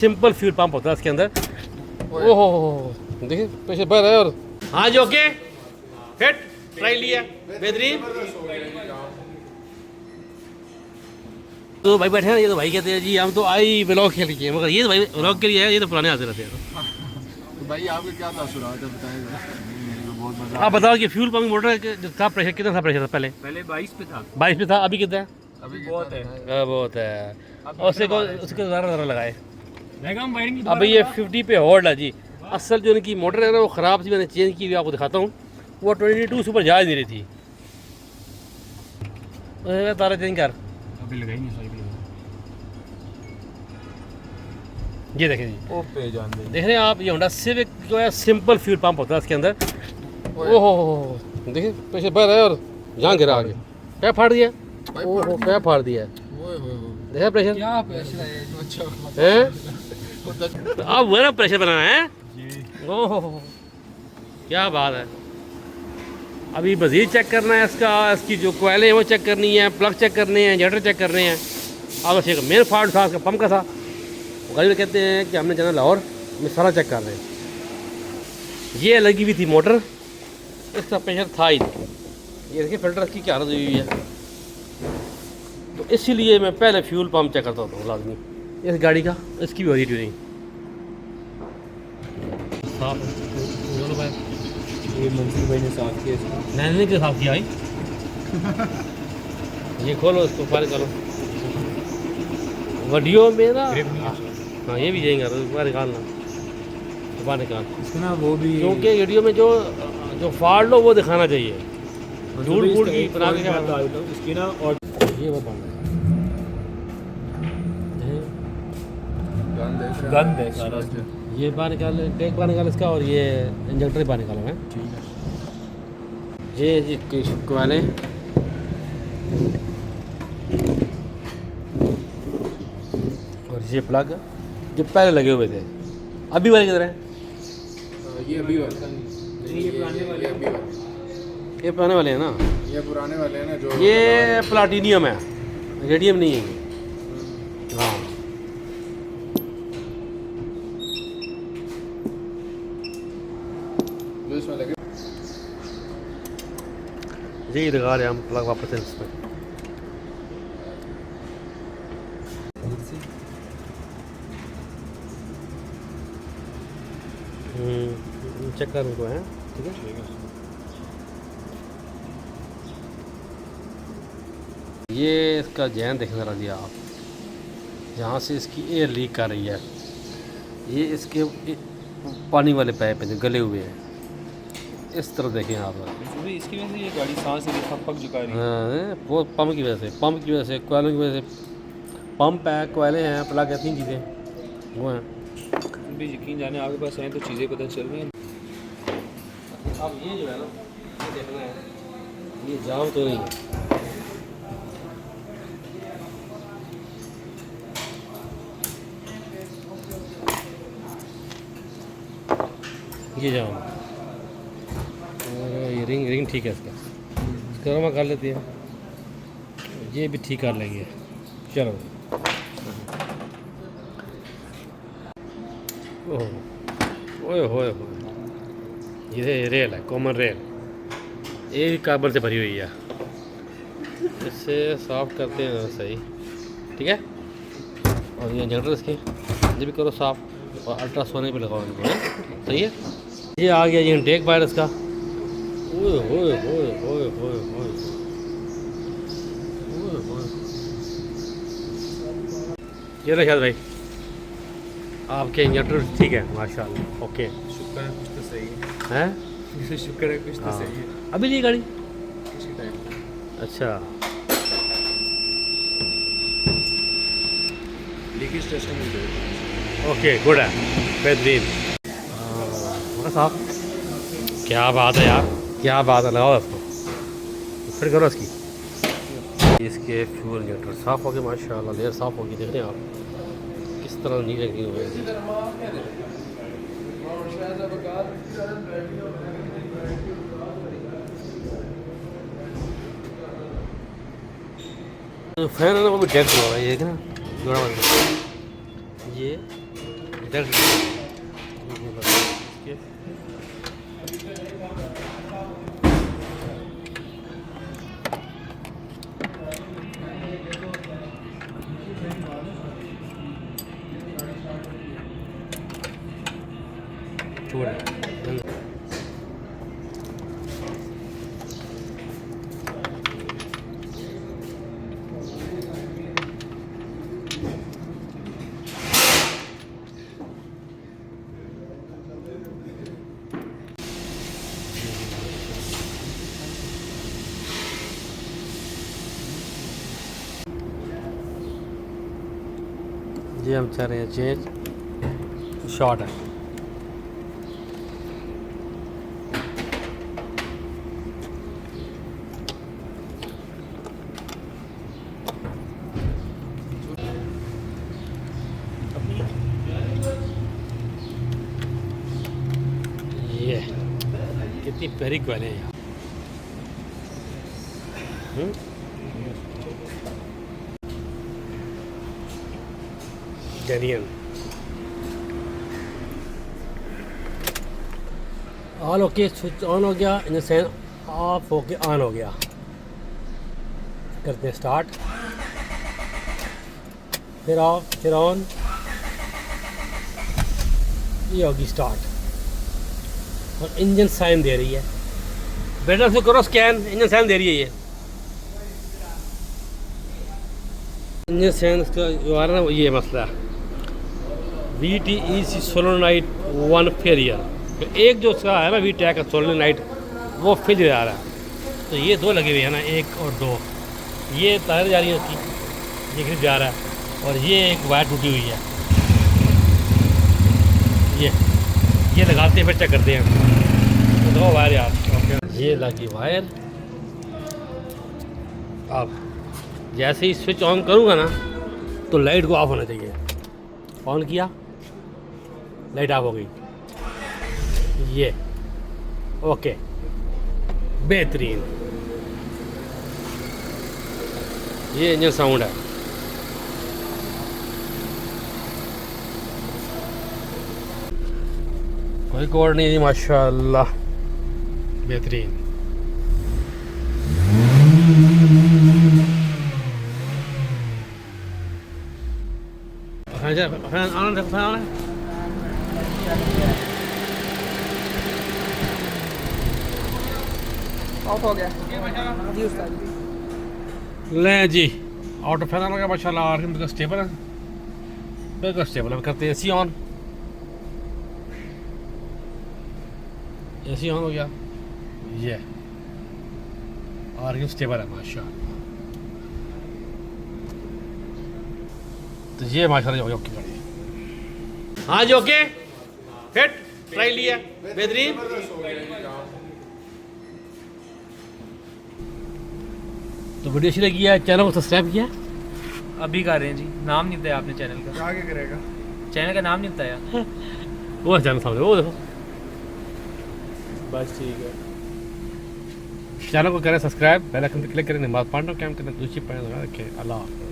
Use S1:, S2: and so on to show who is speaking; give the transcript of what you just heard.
S1: Simple fuel pump होता है इसके अंदर। ओहो देखिए प्रेशर बढ़ रहा है। और हाँ जी ओके फिट ट्राई लिया बेहतरीन। तो भाई बैठे हैं, ये तो भाई कहते हैं जी हम तो आई ब्लॉग के लिए, मगर ये तो भाई ब्लॉग के लिए है, ये तो पुराने आते रहते हैं।
S2: तो भाई आपके क्या तासुरात है बताएगा? बहुत मजा।
S1: आप बताओ कि फ्यूल पंप मोटर जो था प्रेशर कितना था? प्रेशर था पहले
S3: 22 पे था,
S1: 22 पे था, अभी कितना है?
S3: अभी बहुत है।
S1: बहुत है। और उसके ज़रा लगाए।
S3: वायरिंग
S1: अब ये 50 पे होल्ड है जी। असल जो इनकी मोटर है ना वो ख़राब थी, मैंने चेंज की हुई, आपको दिखाता हूँ। वो 22 से ऊपर जा नहीं रही थी। तारा चेंज कर,
S3: अभी लगाई नहीं सही।
S1: ये देखें जी,
S2: ओ पे जान दे।
S1: देख रहे हैं आप, ये होंडा सिविक जो है सिंपल फ्यूल पंप होता है इसके अंदर। ओहो देखिए प्रेशर बढ़ रहा है। और जहाँ गिरा आगे क्या फाड़ दिया, ओहो क्या फाड़ दिया है, देखा प्रेशर
S2: क्या प्रेशर है? अच्छा
S1: है। तो अब वो ना प्रेशर बनाना है। ओहो क्या बात है। अभी मज़ीद चेक करना है इसकी जो कोयले हैं वो चेक करनी है, प्लग चेक करने हैं, जनरेटर चेक करने हैं। अब उसका मेन फॉल्ट था, उसका पंप का था। गाड़ी में कहते हैं कि हमने जाना लाहौर में, सारा चेक कर रहे हैं। ये लगी हुई थी मोटर, इसका प्रेशर था ही नहीं। ये देखिए फिल्टर की क्या हालत हुई है। तो इसीलिए मैं पहले फ्यूल पंप चेक करता हूँ लाजमी इस गाड़ी का। इसकी भी हो रही ट्यूनिंग साफ है।
S3: ये मंसूर भाई ने साफ किया इसको।
S1: मैंने क्यों साफ किया भाई? ये खोलो इसको, बाहर निकालो। वीडियो में ना हाँ ये भी जाएंगे, बाहर निकालना, बाहर निकाल
S3: इसको ना वो भी
S1: क्योंकि वीडियो में जो फॉल्ट हो वो दिखाना चाहिए। झूठ फूट की बना के क्या
S3: बता देता हूँ इसकी ना। और
S1: ये वो बंद है।
S3: गंद है सारा।
S1: ये बाहर निकाल, टैग बाहर निकाल इसका, और ये इंजेक्टर बाहर निकालो है।
S3: ठीक है।
S1: ये जी वाले और ये प्लग जो पहले लगे हुए थे, अभी वाले किधर है?
S2: ये अभी वाला
S3: ये पुराने वाले
S2: ये अभी वाला।
S1: ये पुराने वाले हैं ना।
S2: ये पुराने वाले हैं ना जो
S1: ये प्लाटिनियम है, रेडियम नहीं है ये। हाँ
S2: जो इसमें लगे।
S1: यही लगा रहे हैं हम प्लग वापस इसमें। चेक कर उनको है, ठीक है। ये इसका जैन देखने जरा दिया आप, जहाँ से इसकी एयर लीक कर रही है। ये इसके पानी वाले पाइप हैं जो गले हुए हैं, इस तरह देखें आप।
S3: इसकी वजह से ये गाड़ी सांस से पक पक झुका रही है।
S1: हाँ वो पंप की वजह से, कोयलों की वजह से। पंप है, कोयले हैं, प्लग है, 3 चीज़ें वो हैं।
S3: भी यकीन जाने आपके पास हैं तो चीज़ें पता चल रही हैं।
S1: अब ये जो है ना, ये देखना है ये जाम तो नहीं है। ये जाम, और ये रिंग ठीक है इसका मैं कर लेती है। ये भी ठीक कर लेंगे, चलो। ओह ओए होए होए, ये रेल है, कॉमन रेल, ये भी कार्बन से भरी हुई है। इससे साफ करते हैं सही, ठीक है। और ये जनरेटर इसके ये भी करो साफ, और अल्ट्रासोनिक पे लगाओ इनको, है सही है। ये आ गया ये इनटेक वायर इसका। ओए होए होए होए होए होए, ये लो शायद भाई आपके इंजेक्टर ठीक है माशाल्लाह, ओके।
S3: शुक्र है कुछ तो सही है।
S1: हैं
S3: शुक्र है कुछ तो सही है।
S1: अभी ली गाड़ी?
S3: किसी टाइम
S1: अच्छा
S3: लीकेज टेस्ट नहीं होता।
S1: ओके गुड है, बेहतरीन साहब। क्या बात है यार, क्या बात है। लगाओ इसको, फिर करो इसके फ्यूल इंजेक्टर साफ़ हो गए माशाल्लाह, लेयर साफ़ होगी। देख रहे हैं आप किस तरह नहीं लगी हुई है। फैन है ना वो भी डेड हो रहा है, ये ना जोड़ा बंद। ये इधर छोड़ ये हम चाह रहे हैं चेंज शॉर्ट है ये कितनी प्यारी क्वालिटी है यहाँ Guardian all okay switch on हो गया इन सेंस ऑफ होके ऑन हो गया करते हैं स्टार्ट फिर ऑफ फिर ऑन ये होगी स्टार्ट और इंजन साइन दे रही है बेटा से करो स्कैन इंजन साइन दे रही है ये इंजन साइन का जो आ रहा है ना ये मसला VTEC सोलोनाइट 1 फेलियर एक जो उसका है ना VTEC का सोलोनाइट वो फेल आ रहा है तो ये दो लगे हुए हैं ना एक और दो ये तार जा रही है उसकी ये ग्रिप जा रहा है और ये एक वायर टूटी हुई है ये लगाते हैं फिर चेक करते हैं दो वायर यार ये लगी वायर अब जैसे ही स्विच ऑन करूँगा ना तो लाइट को ऑफ होना चाहिए ऑन किया लाइट ऑफ हो गई ये ओके बेहतरीन ये इंजन साउंड है कोई कोड नहीं माशाल्लाह बेहतरीन
S4: ऑफ हो गया जी उस्ताद
S1: ले जी ऑटो फैन लगा माशाल्लाह और बिल्कुल स्टेबल है बिल्कुल स्टेबल है करते हैं एसी ऑन हो गया ये और ये स्टेबल है माशाल्लाह तो ये माशाल्लाह हो ओके गाड़ी हाँ जी ओके फिट ट्राई लिया बेहतरीन तो वीडियो अच्छी लगी है चैनल को सब्सक्राइब किया
S3: अभी कर रहे हैं जी नाम नहीं बताया आपने चैनल का
S2: आगे करेगा
S3: चैनल का नाम नहीं बताया
S1: वो चैनल सामने वो देखो
S3: बस ठीक है
S1: चैनल को करें सब्सक्राइब बेल आइकन पर क्लिक करें नमाज पढ़ना कैम करें दूसरी पढ़ना रखें अल्लाह